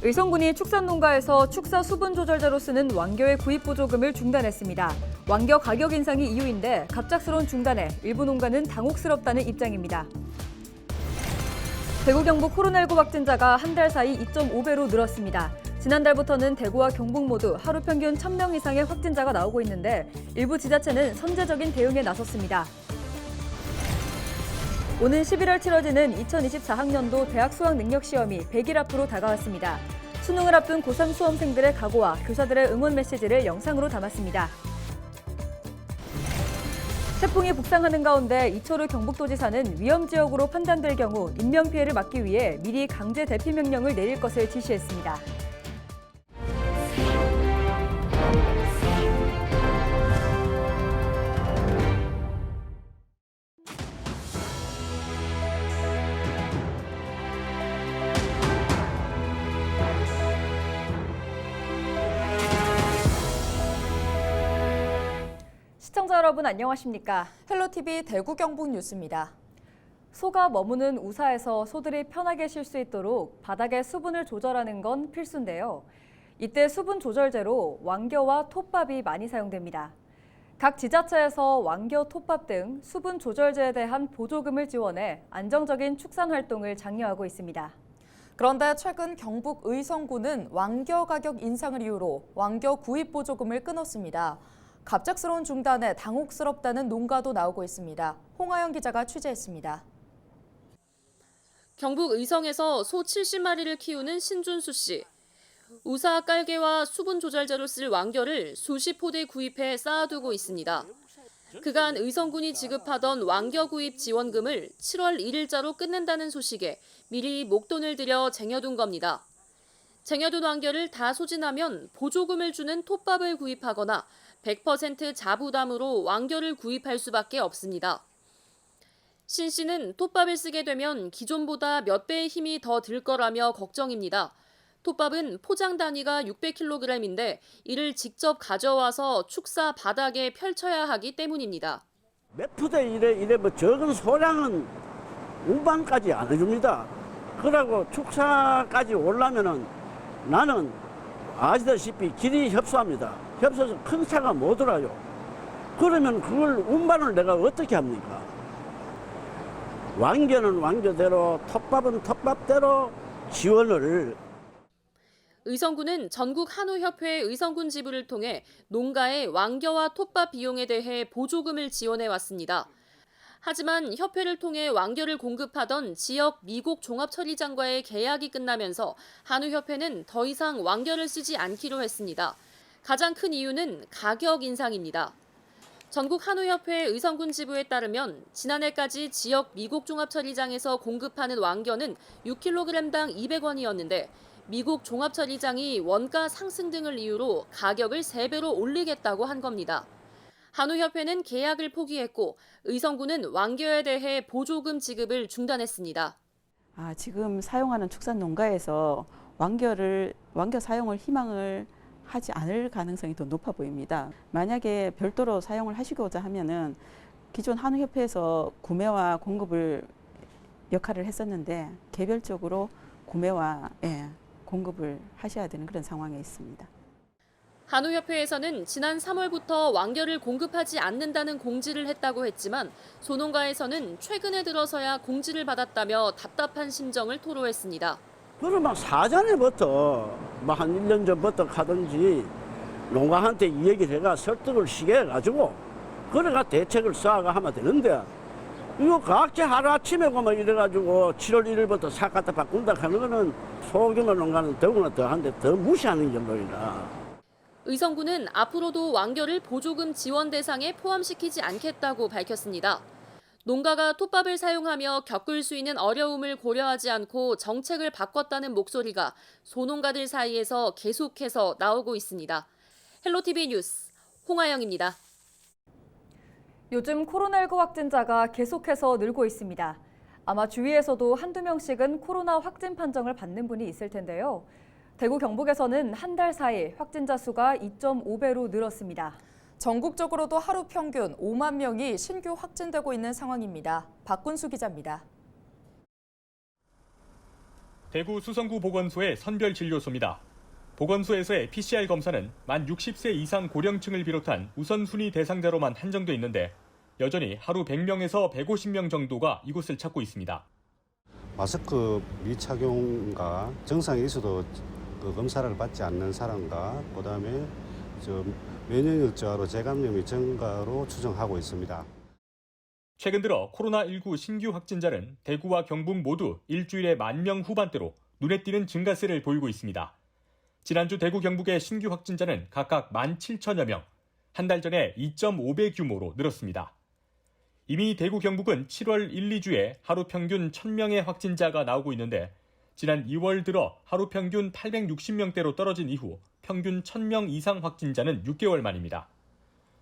의성군이 축산농가에서 축사 수분 조절제로 쓰는 왕겨의 구입 보조금을 중단했습니다. 왕겨 가격 인상이 이유인데 갑작스러운 중단에 일부 농가는 당혹스럽다는 입장입니다. 대구 경북 코로나19 확진자가 한 달 사이 2.5배로 늘었습니다. 지난달부터는 대구와 경북 모두 하루 평균 1,000명 이상의 확진자가 나오고 있는데 일부 지자체는 선제적인 대응에 나섰습니다. 오는 11월 치러지는 2024학년도 대학 수학 능력 시험이 100일 앞으로 다가왔습니다. 수능을 앞둔 고3 수험생들의 각오와 교사들의 응원 메시지를 영상으로 담았습니다. 태풍이 북상하는 가운데 이철우 경북도지사는 위험지역으로 판단될 경우 인명피해를 막기 위해 미리 강제 대피 명령을 내릴 것을 지시했습니다. 시청자 여러분 안녕하십니까? 헬로티비 대구 경북 뉴스입니다. 소가 머무는 우사에서 소들이 편하게 쉴 수 있도록 바닥의 수분을 조절하는 건 필수인데요. 이때 수분 조절제로 왕겨와 톱밥이 많이 사용됩니다. 각 지자체에서 왕겨, 톱밥 등 수분 조절제에 대한 보조금을 지원해 안정적인 축산 활동을 장려하고 있습니다. 그런데 최근 경북 의성군은 왕겨 가격 인상을 이유로 왕겨 구입 보조금을 끊었습니다. 갑작스러운 중단에 당혹스럽다는 농가도 나오고 있습니다. 홍하영 기자가 취재했습니다. 경북 의성에서 소 70마리를 키우는 신준수 씨. 우사 깔개와 수분 조절제로 쓸 왕겨를 수십 포대 구입해 쌓아두고 있습니다. 그간 의성군이 지급하던 왕겨 구입 지원금을 7월 1일자로 끊는다는 소식에 미리 목돈을 들여 쟁여둔 겁니다. 쟁여둔 왕겨를 다 소진하면 보조금을 주는 톱밥을 구입하거나 100% 자부담으로 왕겨를 구입할 수밖에 없습니다. 신 씨는 톱밥을 쓰게 되면 기존보다 몇 배의 힘이 더 들 거라며 걱정입니다. 톱밥은 포장 단위가 600kg인데 이를 직접 가져와서 축사 바닥에 펼쳐야 하기 때문입니다. 몇 푸대 이래 뭐 적은 소량은 운반까지 안 해줍니다. 그러고 축사까지 오려면은 나는 아시다시피 길이 협소합니다. 협소해서 큰 차가 못 들어요. 그러면 그걸 운반을 내가 어떻게 합니까? 왕겨는 왕겨대로, 톱밥은 톱밥대로 지원을. 의성군은 전국 한우협회 의성군 지부를 통해 농가의 왕겨와 톱밥 비용에 대해 보조금을 지원해 왔습니다. 하지만 협회를 통해 왕겨를 공급하던 지역 미곡 종합처리장과의 계약이 끝나면서 한우협회는 더 이상 왕겨를 쓰지 않기로 했습니다. 가장 큰 이유는 가격 인상입니다. 전국 한우협회 의성군 지부에 따르면 지난해까지 지역 미곡 종합처리장에서 공급하는 왕겨는 6kg당 200원이었는데 미국 종합처리장이 원가 상승 등을 이유로 가격을 3배로 올리겠다고 한 겁니다. 한우협회는 계약을 포기했고 의성군은 왕겨에 대해 보조금 지급을 중단했습니다. 지금 사용하는 축산 농가에서 왕겨 사용을 희망을 하지 않을 가능성이 더 높아 보입니다. 만약에 별도로 사용을 하시고자 하면은 기존 한우협회에서 구매와 공급을 역할을 했었는데 개별적으로 구매와 공급을 하셔야 되는 그런 상황에 있습니다. 한우협회에서는 지난 3월부터 왕겨를 공급하지 않는다는 공지를 했다고 했지만 소농가에서는 최근에 들어서야 공지를 받았다며 답답한 심정을 토로했습니다. 그러면 사전에부터 뭐 한 1년 전부터 하든지 농가한테 이 얘기를 해가 설득을 시게 해가지고 그래가 대책을 쌓아가 하면 되는데 이거 각자 하루아침에 그만 이래가지고 7월 1일부터 싹 갖다 바꾼다 하는 거는 소규모 농가는 더구나 더한데 더 무시하는 정도이라. 의성군은 앞으로도 왕겨를 보조금 지원 대상에 포함시키지 않겠다고 밝혔습니다. 농가가 톱밥을 사용하며 겪을 수 있는 어려움을 고려하지 않고 정책을 바꿨다는 목소리가 소농가들 사이에서 계속해서 나오고 있습니다. 헬로티비 뉴스 홍하영입니다. 요즘 코로나19 확진자가 계속해서 늘고 있습니다. 아마 주위에서도 한두 명씩은 코로나 확진 판정을 받는 분이 있을 텐데요. 대구 경북에서는 한 달 사이 확진자 수가 2.5배로 늘었습니다. 전국적으로도 하루 평균 5만 명이 신규 확진되고 있는 상황입니다. 박군수 기자입니다. 대구 수성구 보건소의 선별진료소입니다. 보건소에서의 PCR 검사는 만 60세 이상 고령층을 비롯한 우선순위 대상자로만 한정돼 있는데 여전히 하루 100명에서 150명 정도가 이곳을 찾고 있습니다. 마스크 미착용과 증상이 있어도 그 검사를 받지 않는 사람과 그다음에 면역력 저하로 재감염이 증가로 추정하고 있습니다. 최근 들어 코로나19 신규 확진자는 대구와 경북 모두 일주일에 10,000명 후반대로 눈에 띄는 증가세를 보이고 있습니다. 지난주 대구 경북의 신규 확진자는 각각 17,000여 명, 한 달 전에 2.5배 규모로 늘었습니다. 이미 대구 경북은 7월 1, 2주에 하루 평균 1,000명의 확진자가 나오고 있는데 지난 2월 들어 하루 평균 860명대로 떨어진 이후 평균 1,000명 이상 확진자는 6개월 만입니다.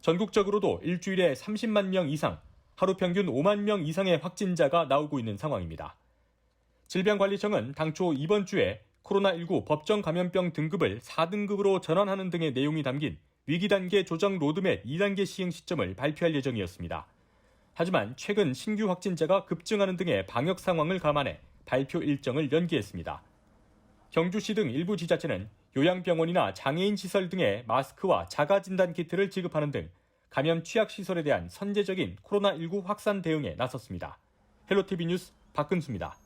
전국적으로도 일주일에 30만 명 이상, 하루 평균 5만 명 이상의 확진자가 나오고 있는 상황입니다. 질병관리청은 당초 이번 주에 코로나19 법정 감염병 등급을 4등급으로 전환하는 등의 내용이 담긴 위기단계 조정 로드맵 2단계 시행 시점을 발표할 예정이었습니다. 하지만 최근 신규 확진자가 급증하는 등의 방역 상황을 감안해 발표 일정을 연기했습니다. 경주시 등 일부 지자체는 요양병원이나 장애인 시설 등의 마스크와 자가진단 키트를 지급하는 등 감염 취약 시설에 대한 선제적인 코로나19 확산 대응에 나섰습니다. 헬로티비 뉴스 박근수입니다.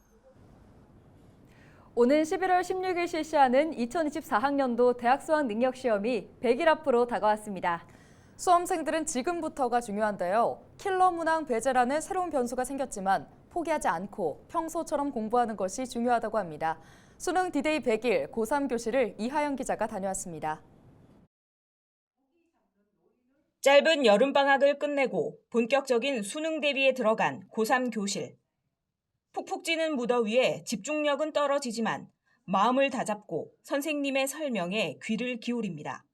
오는 11월 16일 실시하는 2024학년도 대학 수학 능력 시험이 100일 앞으로 다가왔습니다. 수험생들은 지금부터가 중요한데요. 킬러 문항 배제라는 새로운 변수가 생겼지만 포기하지 않고 평소처럼 공부하는 것이 중요하다고 합니다. 수능 디데이 100일 고3 교실을 이하영 기자가 다녀왔습니다. 짧은 여름방학을 끝내고 본격적인 수능 대비에 들어간 고3 교실. 푹푹 찌는 무더위에 집중력은 떨어지지만 마음을 다잡고 선생님의 설명에 귀를 기울입니다.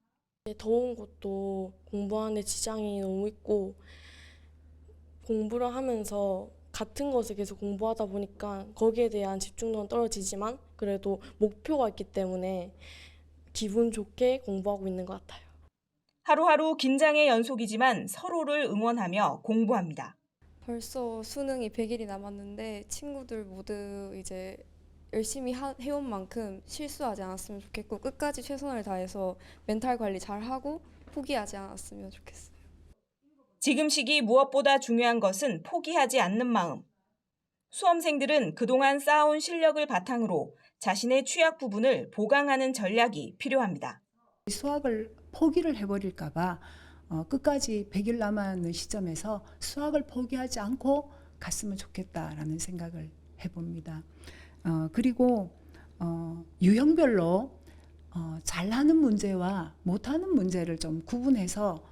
더운 것도 공부하는 데 지장이 너무 있고 공부를 하면서 같은 것을 계속 공부하다 보니까 거기에 대한 집중력은 떨어지지만 그래도 목표가 있기 때문에 기분 좋게 공부하고 있는 것 같아요. 하루하루 긴장의 연속이지만 서로를 응원하며 공부합니다. 벌써 수능이 100일이 남았는데 친구들 모두 이제 열심히 해온 만큼 실수하지 않았으면 좋겠고 끝까지 최선을 다해서 멘탈 관리 잘하고 포기하지 않았으면 좋겠어요. 지금 시기 무엇보다 중요한 것은 포기하지 않는 마음. 수험생들은 그동안 쌓아온 실력을 바탕으로 자신의 취약 부분을 보강하는 전략이 필요합니다. 수학을 포기를 해버릴까 봐 끝까지 100일 남았는 시점에서 수학을 포기하지 않고 갔으면 좋겠다라는 생각을 해봅니다. 그리고 유형별로 잘하는 문제와 못하는 문제를 좀 구분해서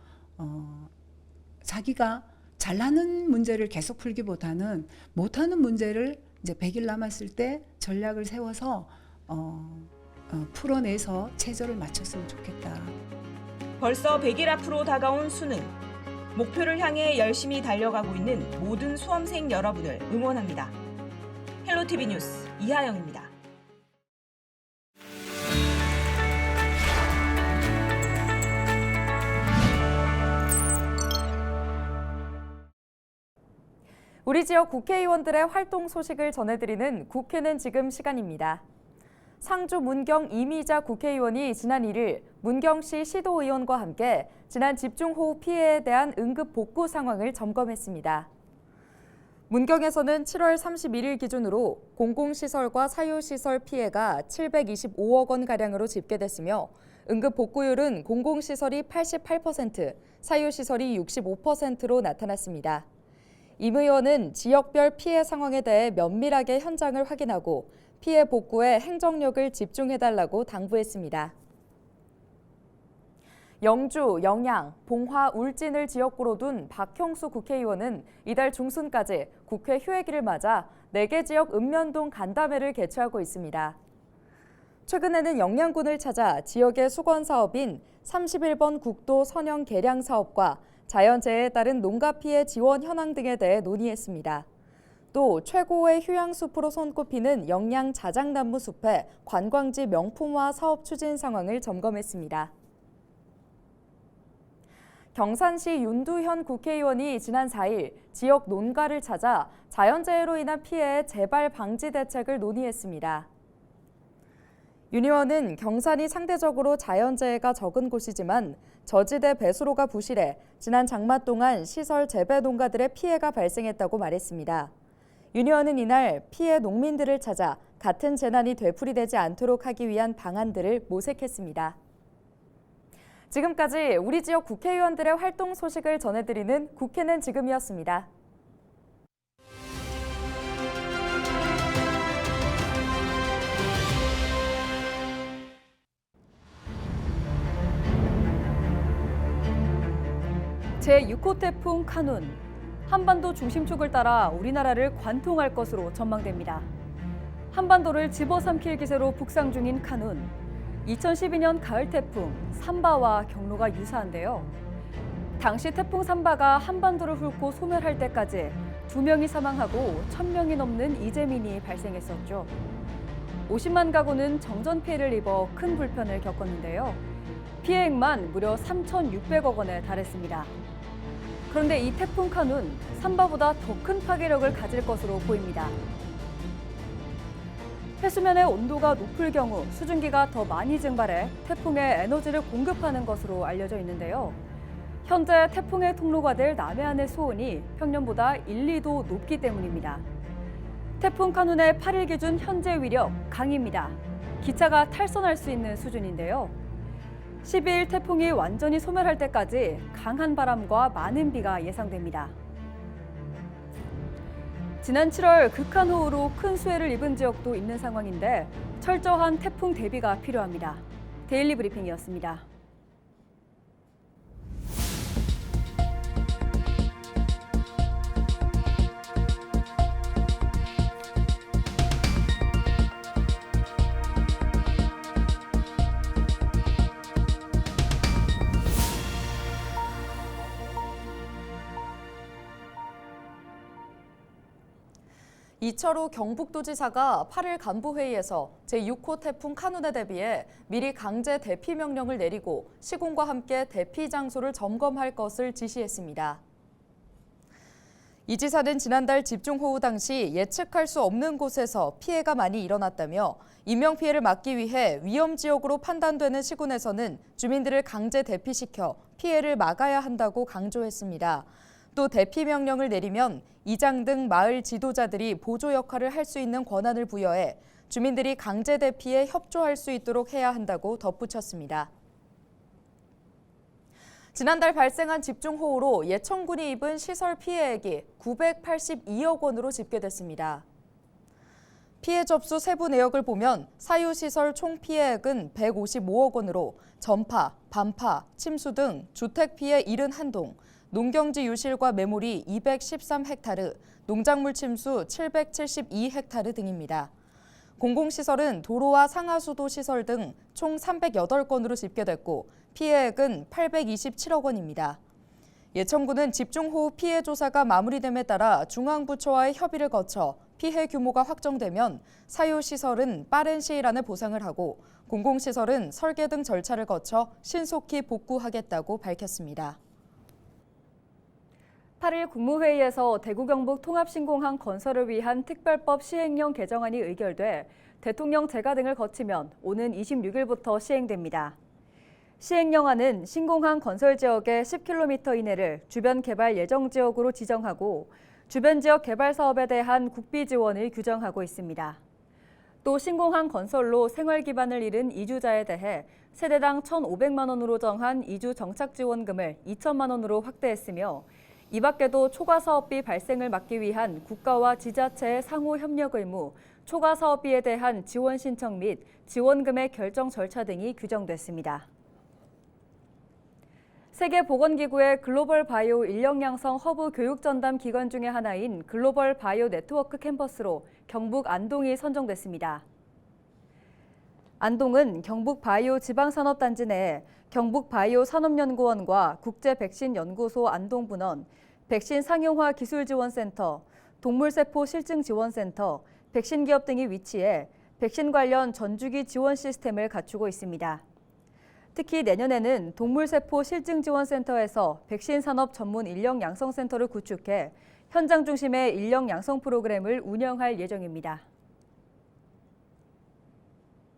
자기가 잘하는 문제를 계속 풀기보다는 못하는 문제를 이제 100일 남았을 때 전략을 세워서 풀어내서 체저를 맞췄으면 좋겠다. 벌써 100일 앞으로 다가온 수능. 목표를 향해 열심히 달려가고 있는 모든 수험생 여러분을 응원합니다. 헬로티비 뉴스 이하영입니다. 우리 지역 국회의원들의 활동 소식을 전해드리는 국회는 지금 시간입니다. 상주 문경 이미자 국회의원이 지난 1일 문경시 시도의원과 함께 지난 집중호우 피해에 대한 응급 복구 상황을 점검했습니다. 문경에서는 7월 31일 기준으로 공공시설과 사유시설 피해가 725억 원가량으로 집계됐으며 응급 복구율은 공공시설이 88%, 사유시설이 65%로 나타났습니다. 임 의원은 지역별 피해 상황에 대해 면밀하게 현장을 확인하고 피해 복구에 행정력을 집중해달라고 당부했습니다. 영주, 영양, 봉화, 울진을 지역구로 둔 박형수 국회의원은 이달 중순까지 국회 휴회기를 맞아 4개 지역 읍면동 간담회를 개최하고 있습니다. 최근에는 영양군을 찾아 지역의 수건 사업인 31번 국도 선형 개량 사업과 자연재해에 따른 농가 피해 지원 현황 등에 대해 논의했습니다. 또 최고의 휴양숲으로 손꼽히는 영양 자작나무 숲의 관광지 명품화 사업 추진 상황을 점검했습니다. 경산시 윤두현 국회의원이 지난 4일 지역 농가를 찾아 자연재해로 인한 피해의 재발 방지 대책을 논의했습니다. 윤 의원은 경산이 상대적으로 자연재해가 적은 곳이지만 저지대 배수로가 부실해 지난 장마 동안 시설 재배 농가들의 피해가 발생했다고 말했습니다. 윤 의원은 이날 피해 농민들을 찾아 같은 재난이 되풀이되지 않도록 하기 위한 방안들을 모색했습니다. 지금까지 우리 지역 국회의원들의 활동 소식을 전해드리는 국회는 지금이었습니다. 제6호 태풍 카눈. 한반도 중심축을 따라 우리나라를 관통할 것으로 전망됩니다. 한반도를 집어삼킬 기세로 북상 중인 카눈. 2012년 가을 태풍 삼바와 경로가 유사한데요. 당시 태풍 삼바가 한반도를 훑고 소멸할 때까지 2명이 사망하고 1,000명이 넘는 이재민이 발생했었죠. 50만 가구는 정전 피해를 입어 큰 불편을 겪었는데요. 피해액만 무려 3,600억 원에 달했습니다. 그런데 이 태풍 카눈, 삼바보다 더 큰 파괴력을 가질 것으로 보입니다. 해수면의 온도가 높을 경우 수증기가 더 많이 증발해 태풍에 에너지를 공급하는 것으로 알려져 있는데요. 현재 태풍의 통로가 될 남해안의 수온이 평년보다 1, 2도 높기 때문입니다. 태풍 카눈의 8일 기준 현재 위력 강입니다. 기차가 탈선할 수 있는 수준인데요. 12일 태풍이 완전히 소멸할 때까지 강한 바람과 많은 비가 예상됩니다. 지난 7월 극한호우로 큰 수해를 입은 지역도 있는 상황인데 철저한 태풍 대비가 필요합니다. 데일리 브리핑이었습니다. 이철우 경북도지사가 8일 간부회의에서 제6호 태풍 카눈에 대비해 미리 강제 대피 명령을 내리고 시군과 함께 대피 장소를 점검할 것을 지시했습니다. 이 지사는 지난달 집중호우 당시 예측할 수 없는 곳에서 피해가 많이 일어났다며 인명피해를 막기 위해 위험지역으로 판단되는 시군에서는 주민들을 강제 대피시켜 피해를 막아야 한다고 강조했습니다. 또 대피 명령을 내리면 이장 등 마을 지도자들이 보조 역할을 할 수 있는 권한을 부여해 주민들이 강제 대피에 협조할 수 있도록 해야 한다고 덧붙였습니다. 지난달 발생한 집중호우로 예천군이 입은 시설 피해액이 982억 원으로 집계됐습니다. 피해 접수 세부 내역을 보면 사유시설 총 피해액은 155억 원으로 전파, 반파, 침수 등 주택 피해 71동, 농경지 유실과 매몰이 213헥타르, 농작물 침수 772헥타르 등입니다. 공공시설은 도로와 상하수도 시설 등 총 308건으로 집계됐고 피해액은 827억 원입니다. 예천군은 집중호우 피해 조사가 마무리됨에 따라 중앙부처와의 협의를 거쳐 피해 규모가 확정되면 사유시설은 빠른 시일 안에 보상을 하고 공공시설은 설계 등 절차를 거쳐 신속히 복구하겠다고 밝혔습니다. 8일 국무회의에서 대구 경북 통합신공항 건설을 위한 특별법 시행령 개정안이 의결돼 대통령 재가 등을 거치면 오는 26일부터 시행됩니다. 시행령안은 신공항 건설 지역의 10km 이내를 주변 개발 예정 지역으로 지정하고 주변 지역 개발 사업에 대한 국비 지원을 규정하고 있습니다. 또 신공항 건설로 생활 기반을 잃은 이주자에 대해 세대당 1,500만 원으로 정한 이주 정착 지원금을 2천만 원으로 확대했으며 이 밖에도 초과 사업비 발생을 막기 위한 국가와 지자체의 상호 협력 의무, 초과 사업비에 대한 지원 신청 및 지원금의 결정 절차 등이 규정됐습니다. 세계보건기구의 글로벌 바이오 인력 양성 허브 교육 전담 기관 중의 하나인 글로벌 바이오 네트워크 캠퍼스로 경북 안동이 선정됐습니다. 안동은 경북 바이오 지방산업단지 내에 경북 바이오 산업연구원과 국제백신연구소 안동분원, 백신 상용화 기술지원센터, 동물세포 실증지원센터, 백신기업 등이 위치해 백신 관련 전주기 지원 시스템을 갖추고 있습니다. 특히 내년에는 동물세포 실증지원센터에서 백신 산업 전문 인력 양성센터를 구축해 현장 중심의 인력 양성 프로그램을 운영할 예정입니다.